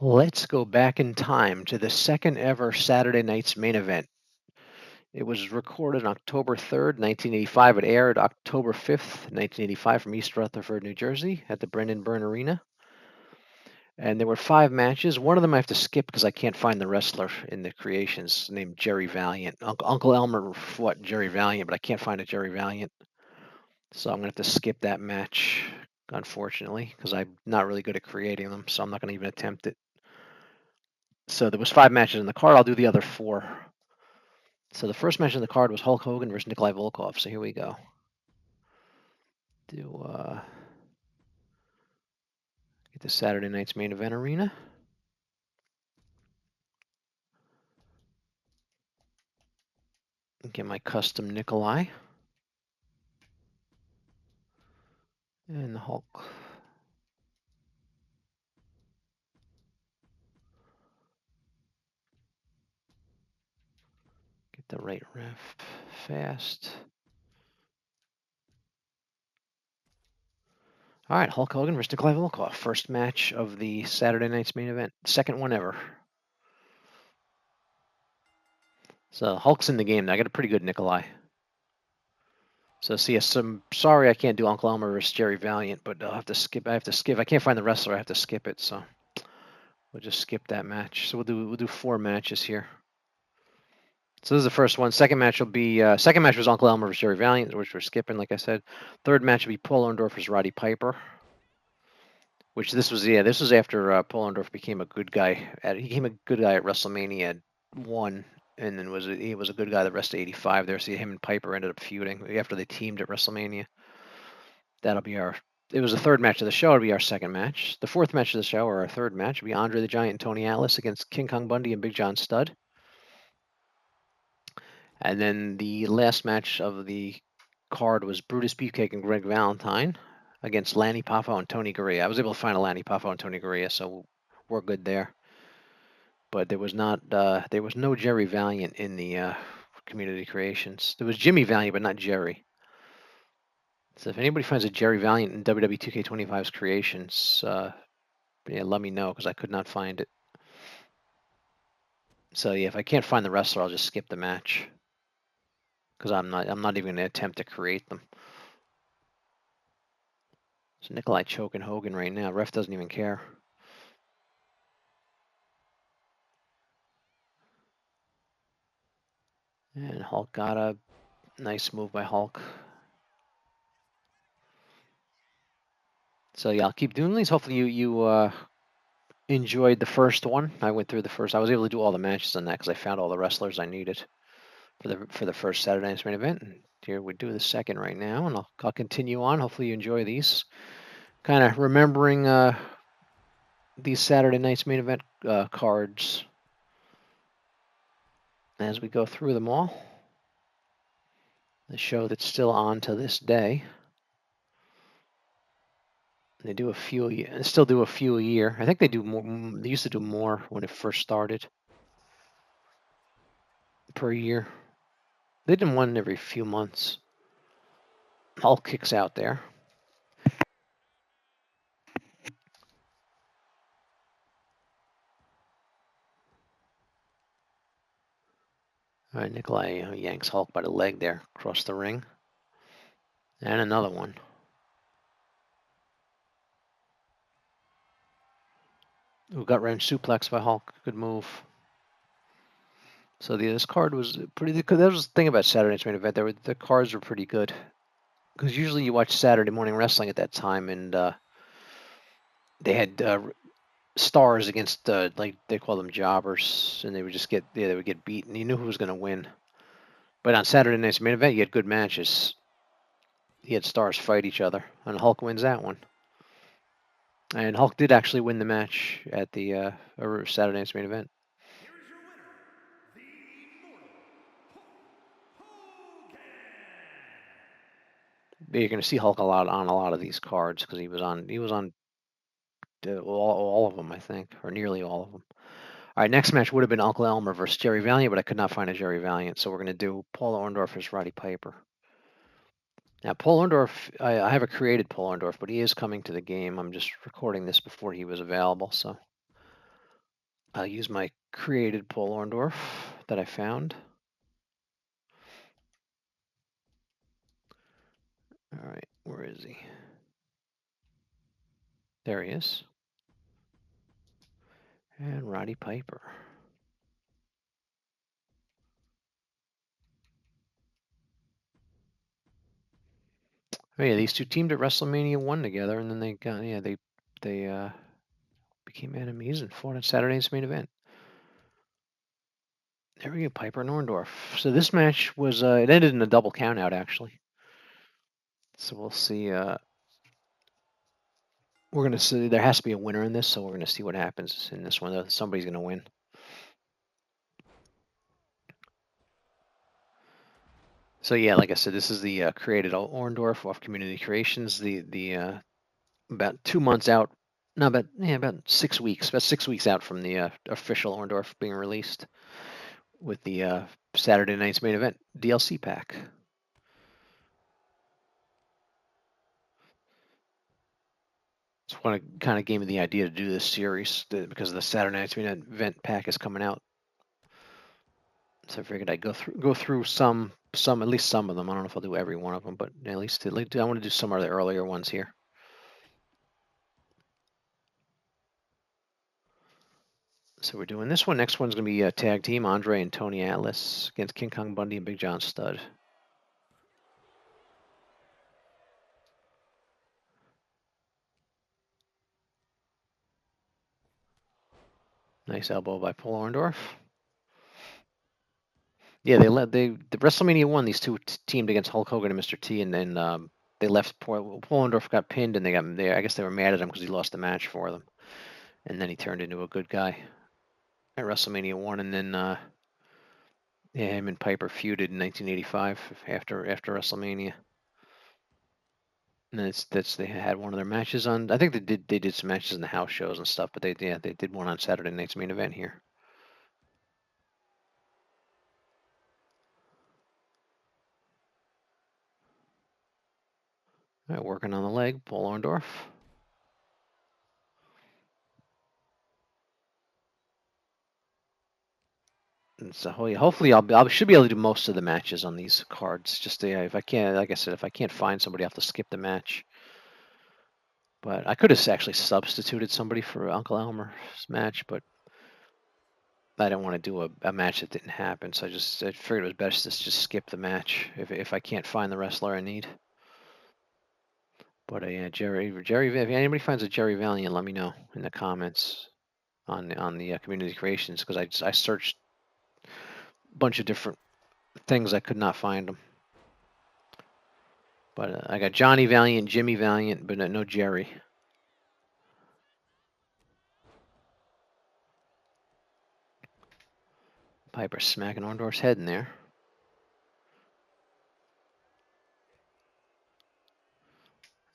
Let's go back in time to the second ever Saturday night's main event. It was recorded October 3rd, 1985. It aired October 5th, 1985 from East Rutherford, New Jersey at the Brendan Byrne Arena. And there were 5 matches. One of them I have to skip because I can't find the wrestler in the creations named Jerry Valiant. Uncle Elmer fought Jerry Valiant, but I can't find a Jerry Valiant. So I'm going to have to skip that match, unfortunately, because I'm not really good at creating them. So I'm not going to even attempt it. So there was 5 matches in the card. I'll do the other 4. So the first match in the card was Hulk Hogan versus Nikolai Volkov. So here we go. Get the Saturday night's main event arena. Get my custom Nikolai. And the Hulk. Get the right ref fast. All right, Hulk Hogan versus Nikolai Volkov. First match of the Saturday night's main event. Second one ever. So Hulk's in the game now. I got a pretty good Nikolai. So see, I'm sorry I can't do Uncle Elmer versus Jerry Valiant, but I'll have to skip. I have to skip. I can't find the wrestler. I have to skip it. So we'll just skip that match. So we'll do 4 matches here. So this is the first one. Second match will be second match was Uncle Elmer versus Jerry Valiant, which we're skipping, like I said. Third match will be Paul Orndorff versus Roddy Piper. Which this was after Paul Orndorff became a good guy at WrestleMania 1, and then he was a good guy the rest of '85 there. So him and Piper ended up feuding after they teamed at WrestleMania. That'll be our. It was the third match of the show. It'll be our second match. The fourth match of the show, or our third match, will be Andre the Giant and Tony Atlas against King Kong Bundy and Big John Studd. And then the last match of the card was Brutus Beefcake and Greg Valentine against Lanny Poffo and Tony Garea. I was able to find a Lanny Poffo and Tony Garea, so we're good there. But there was no Jerry Valiant in the community creations. There was Jimmy Valiant, but not Jerry. So if anybody finds a Jerry Valiant in WWE2K25's creations, yeah, let me know because I could not find it. So yeah, if I can't find the wrestler, I'll just skip the match because I'm not even going to attempt to create them. So Nikolai choking Hogan right now. Ref doesn't even care. And Hulk got a nice move by Hulk. So yeah, I'll keep doing these. Hopefully you enjoyed the first one. I went through the first. I was able to do all the matches on that because I found all the wrestlers I needed for the first Saturday night's main event. And here we do the second right now, and I'll continue on. Hopefully you enjoy these. Kind of remembering these Saturday night's main event cards as we go through them all. The show that's still on to this day. They do a few, still do a few a year. I think they do more. They used to do more when it first started per year. They did one every few months. Hulk kicks out there. All right, Nikolai yanks Hulk by the leg there across the ring. And another one. Ooh, gut wrench suplex by Hulk. Good move. So this card was pretty good. That was the thing about Saturday night's main event. The cards were pretty good. Because usually you watch Saturday morning wrestling at that time, and they had stars against like they call them jobbers, and they would just get beat, and you knew who was going to win. But on Saturday night's main event, you had good matches. You had stars fight each other, and Hulk wins that one. And Hulk did actually win the match at the Saturday night's main event. Here is your winner, the Immortal Hulk Hogan. You're going to see Hulk on a lot of these cards because he was on all of them, I think, or nearly all of them. All right, next match would have been Uncle Elmer versus Jerry Valiant, but I could not find a Jerry Valiant, so we're going to do Paul Orndorff versus Roddy Piper. Now, Paul Orndorff, I haven't created Paul Orndorff, but he is coming to the game. I'm just recording this before he was available, so I'll use my created Paul Orndorff that I found. All right, where is he? There he is. And Roddy Piper. Oh yeah, these two teamed at WrestleMania 1 together, and then they got they became enemies and fought at Saturday's main event. There we go, Piper and Orndorff. So this match was it ended in a double countout actually. So we'll see. We're gonna see. There has to be a winner in this, so we're gonna see what happens in this one. Somebody's gonna win. So yeah, like I said, this is the created Orndorff off Community Creations. The about 2 months out, no, about 6 weeks, about 6 weeks out from the official Orndorff being released with the Saturday night's main event DLC pack. It's what kind of gave me the idea to do this series because the Saturday night's main event pack is coming out. So I figured I'd go through some at least some of them. I don't know if I'll do every one of them, but at least I want to do some of the earlier ones here. So we're doing this one. Next one's going to be a tag team, Andre and Tony Atlas against King Kong Bundy and Big John Studd. Nice elbow by Paul Orndorff. Yeah, the WrestleMania 1. These two teamed against Hulk Hogan and Mr. T, and then they left. Paul Orndorff got pinned, and I guess they were mad at him because he lost the match for them, and then he turned into a good guy at WrestleMania 1, and then yeah, him and Piper feuded in 1985 after WrestleMania. And that's they had one of their matches on. I think they did some matches in the house shows and stuff, but they did one on Saturday night's main event here. All right, working on the leg, Paul Orndorff. And so hopefully I should be able to do most of the matches on these cards. Just if I can't, like I said, if I can't find somebody, I have to skip the match. But I could have actually substituted somebody for Uncle Elmer's match, but I didn't want to do a match that didn't happen. So I figured it was best to just skip the match if I can't find the wrestler I need. But yeah, Jerry, if anybody finds a Jerry Valiant, let me know in the comments on the community creations because I searched a bunch of different things, I could not find them. But I got Johnny Valiant, Jimmy Valiant, but no Jerry. Piper smacking Orndorff's head in there.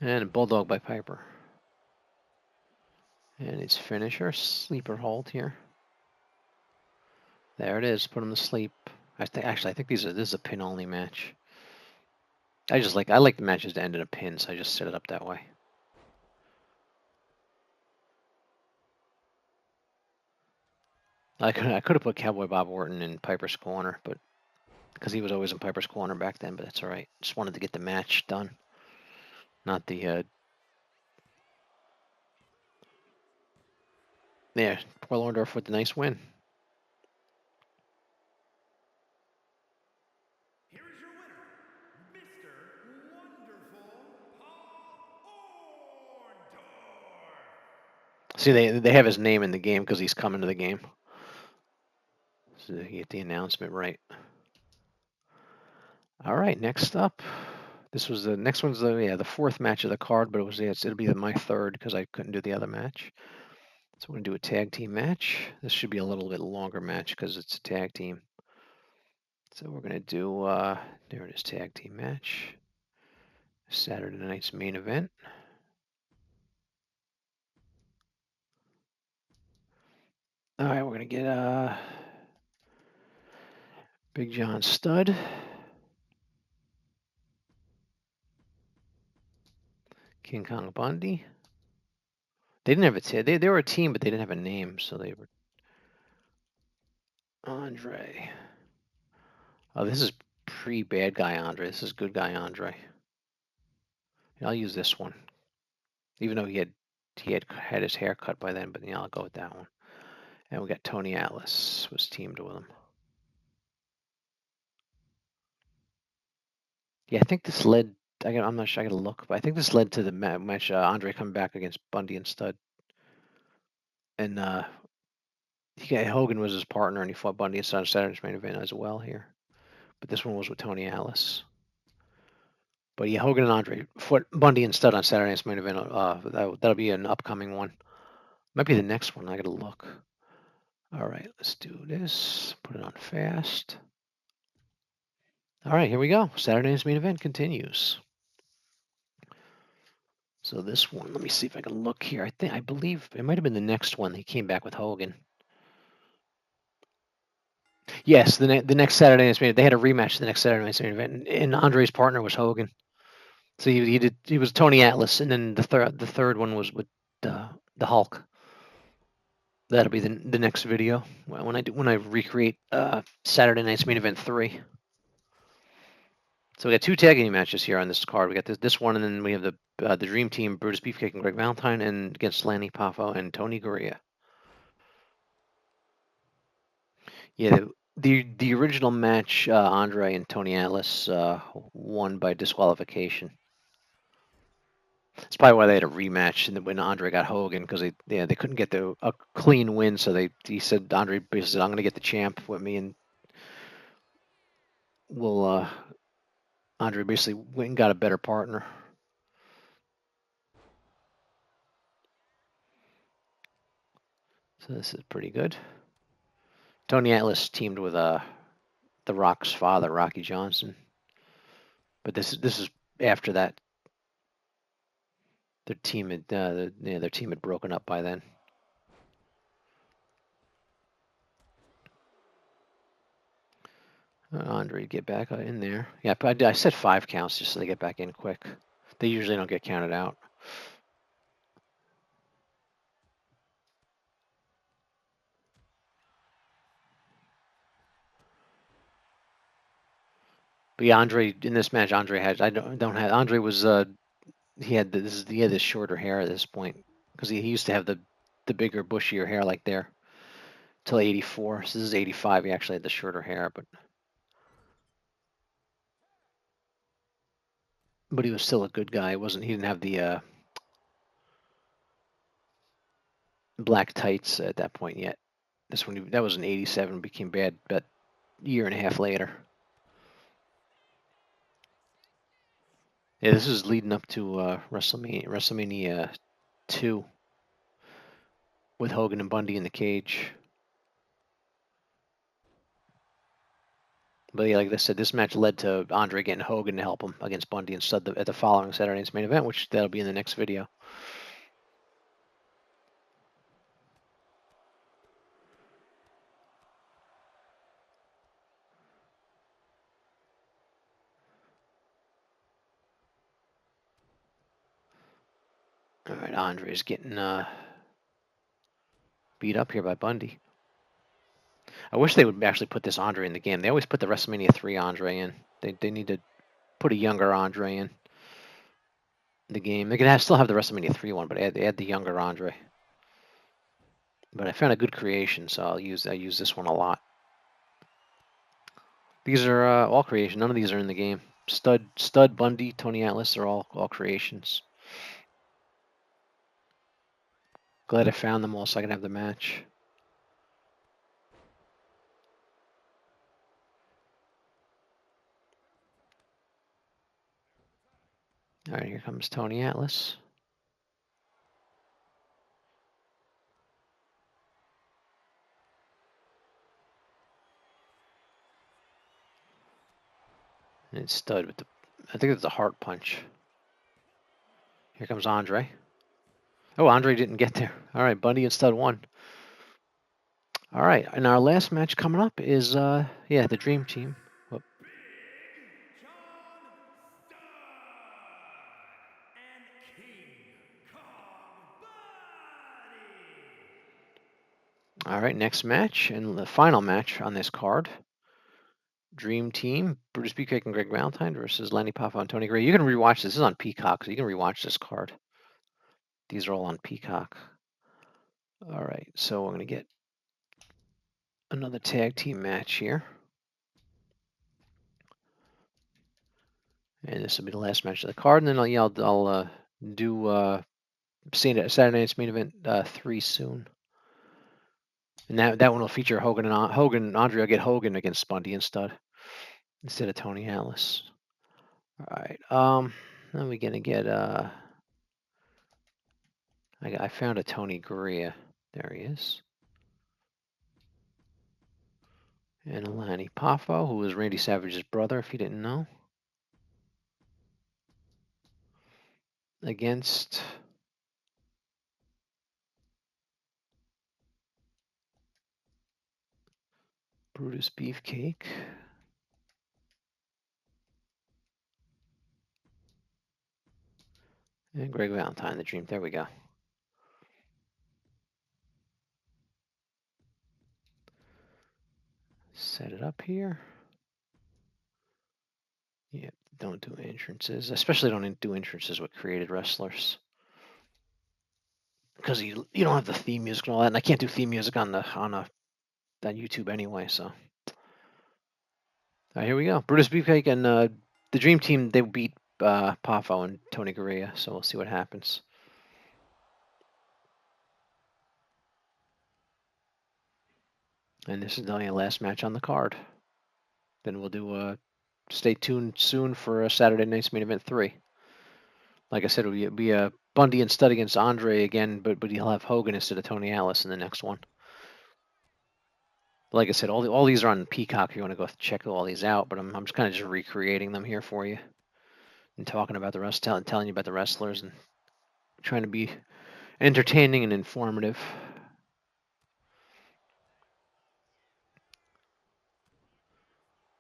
And a bulldog by Piper. And its finisher, sleeper hold here. There it is. Put him to sleep. I think this is a pin only match. I like the matches to end in a pin, so I just set it up that way. I could have put Cowboy Bob Orton in Piper's corner, but because he was always in Piper's corner back then, but that's all right. Just wanted to get the match done, not the yeah. Paul Orndorff with the nice win. Here is your winner, Mr. Wonderful Paul Orndorff. See, they have his name in the game because he's coming to the game. So you get the announcement right. All right, next up. This was the next one's the fourth match of the card, but it'll be my third because I couldn't do the other match. So we're gonna do a tag team match. This should be a little bit longer match because it's a tag team. So we're gonna do there it is, tag team match. Saturday night's main event. All right, we're gonna get Big John Studd. King Kong Bundy. They didn't have they were a team, but they didn't have a name, so they were Andre. Oh, this is pre-bad guy Andre. This is good guy Andre. I'll use this one, even though he had his hair cut by then. But yeah, I'll go with that one. And we got Tony Atlas was teamed with him. Yeah, I think this led. I'm not sure. I got to look, but I think this led to the match. Andre coming back against Bundy and Stud, and Hogan was his partner, and he fought Bundy and Stud on Saturday's main event as well here. But this one was with Tony Atlas. But yeah, Hogan and Andre fought Bundy and Stud on Saturday's main event. That'll be an upcoming one. Might be the next one. I got to look. All right, let's do this. Put it on fast. All right, here we go. Saturday's main event continues. So this one, let me see if I can look here. I believe it might have been the next one. He came back with Hogan. Yes, the next Saturday night's main event. They had a rematch the next Saturday night's main event, and Andre's partner was Hogan. So he was Tony Atlas, and then the third one was with the Hulk. That'll be the next video when I recreate Saturday night's main event 3. So we got 2 tag team matches here on this card. We got this one, and then we have the Dream Team, Brutus Beefcake and Greg Valentine, and against Lanny Poffo and Tony Gurria. Yeah, the original match, Andre and Tony Atlas won by disqualification. That's probably why they had a rematch, and when Andre got Hogan, because they couldn't get a clean win, so he said Andre basically said, "I'm going to get the champ with me," and we'll Andre basically went and got a better partner. So this is pretty good. Tony Atlas teamed with The Rock's father, Rocky Johnson, but this is after that. Their team had broken up by then. Andre, get back in there. Yeah, but I said 5 counts just so they get back in quick. They usually don't get counted out. But yeah, Andre in this match, Andre had Andre was he had this shorter hair at this point because he used to have the bigger bushier hair like there till 84. So this is 85. He actually had the shorter hair, but he was still a good guy. He didn't have the black tights at that point yet. That was in 87. Became bad about a year and a half later. Yeah, this is leading up to WrestleMania 2 with Hogan and Bundy in the cage. But yeah, like I said, this match led to Andre getting Hogan to help him against Bundy instead at the following Saturday's main event, which that'll be in the next video. All right, Andre's getting beat up here by Bundy. I wish they would actually put this Andre in the game. They always put the WrestleMania 3 Andre in. They need to put a younger Andre in the game. They could still have the WrestleMania 3 one, but add the younger Andre. But I found a good creation, so I use this one a lot. These are all creation. None of these are in the game. Stud, Bundy, Tony Atlas, they're all creations. Glad I found them all so I can have the match. All right, here comes Tony Atlas. And it's Stud with I think it's a heart punch. Here comes Andre. Oh, Andre didn't get there. All right, Bundy and Stud won. All right, and our last match coming up is the Dream Team. Whoop. All right, next match and the final match on this card. Dream Team, Brutus Beefcake and Greg Valentine versus Lenny Papa and Tony Gray. You can rewatch this. This is on Peacock, so you can rewatch this card. These are all on Peacock. All right, so we're going to get another tag team match here. And this will be the last match of the card. And then I'll do Saturday Night's Main Event 3 soon. And that one will feature Hogan and Andre will get Hogan against Bundy and Stud instead of Tony Atlas. All right. Then we're gonna get I found a Tony Garea. There he is. And Alani Poffo, who was Randy Savage's brother, if you didn't know. Against Brutus Beefcake. And Greg Valentine, the Dream. There we go. Set it up here. Yeah, don't do entrances. Especially don't do entrances with created wrestlers. Because you don't have the theme music and all that, and I can't do theme music on YouTube anyway, so. All right, here we go. Brutus Beefcake and the Dream Team, they beat Poffo and Tony Garea, so we'll see what happens. And this is the last match on the card. Then we'll do stay tuned soon for Saturday Night's Main Event 3. Like I said, it'll be a Bundy and Stud against Andre again, but he'll have Hogan instead of Tony Atlas in the next one. Like I said, all these are on Peacock. If you want to go check all these out, but I'm just kind of just recreating them here for you and talking about the rest, telling you about the wrestlers and trying to be entertaining and informative.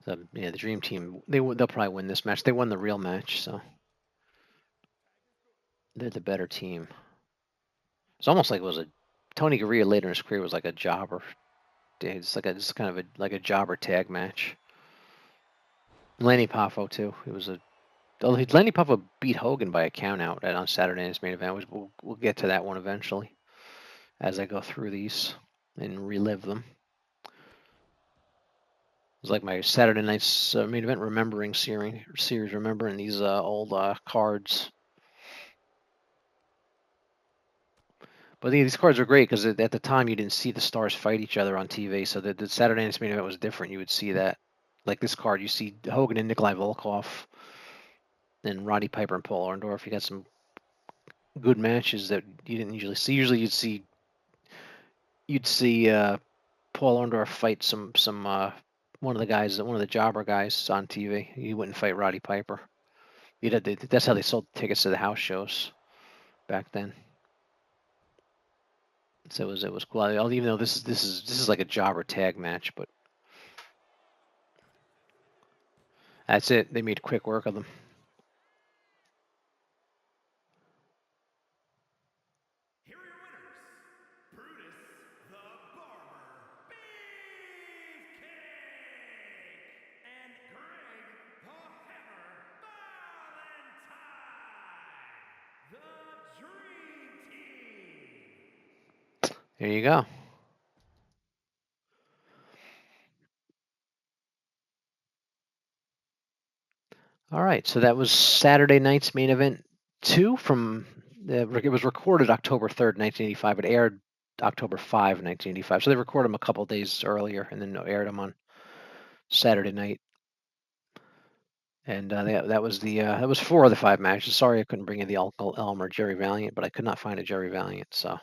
So, yeah, the Dream Team, they'll probably win this match. They won the real match, so they're the better team. It's almost like it was a Tony Garea later in his career was like a jobber. It's kind of like a jobber tag match. Lenny Poffo too. Lenny Poffo beat Hogan by a count out on Saturday Night's Main Event. We'll get to that one eventually as I go through these and relive them. It's like my Saturday Night's Main Event remembering series, remembering these old cards. But these cards are great because at the time you didn't see the stars fight each other on TV, so the Saturday Night's Main Event was different. You would see that. Like this card, you see Hogan and Nikolai Volkov, and Roddy Piper and Paul Orndorff. You got some good matches that you didn't usually see. Usually you'd see Paul Orndorff fight some one of the jobber guys on TV. You wouldn't fight Roddy Piper. That's how they sold tickets to the house shows back then. So it was cool. Even though this is like a jobber tag match, but that's it. They made quick work of them. Here are your winners, Brutus the Barber Beefcake and Greg the Hammer Valentine, the Dream Team. There you go. All right, so that was Saturday Night's Main Event 2 from it was recorded October 3rd, 1985. It aired October 5, 1985. So they recorded them a couple days earlier and then aired them on Saturday night. And that was 4 of the 5 matches. Sorry I couldn't bring in the Uncle Elmer Jerry Valiant, but I could not find a Jerry Valiant, so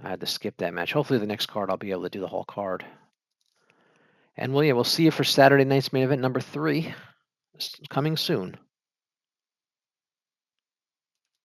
I had to skip that match. Hopefully the next card I'll be able to do the whole card. And we'll see you for Saturday Night's Main Event number 3. It's coming soon.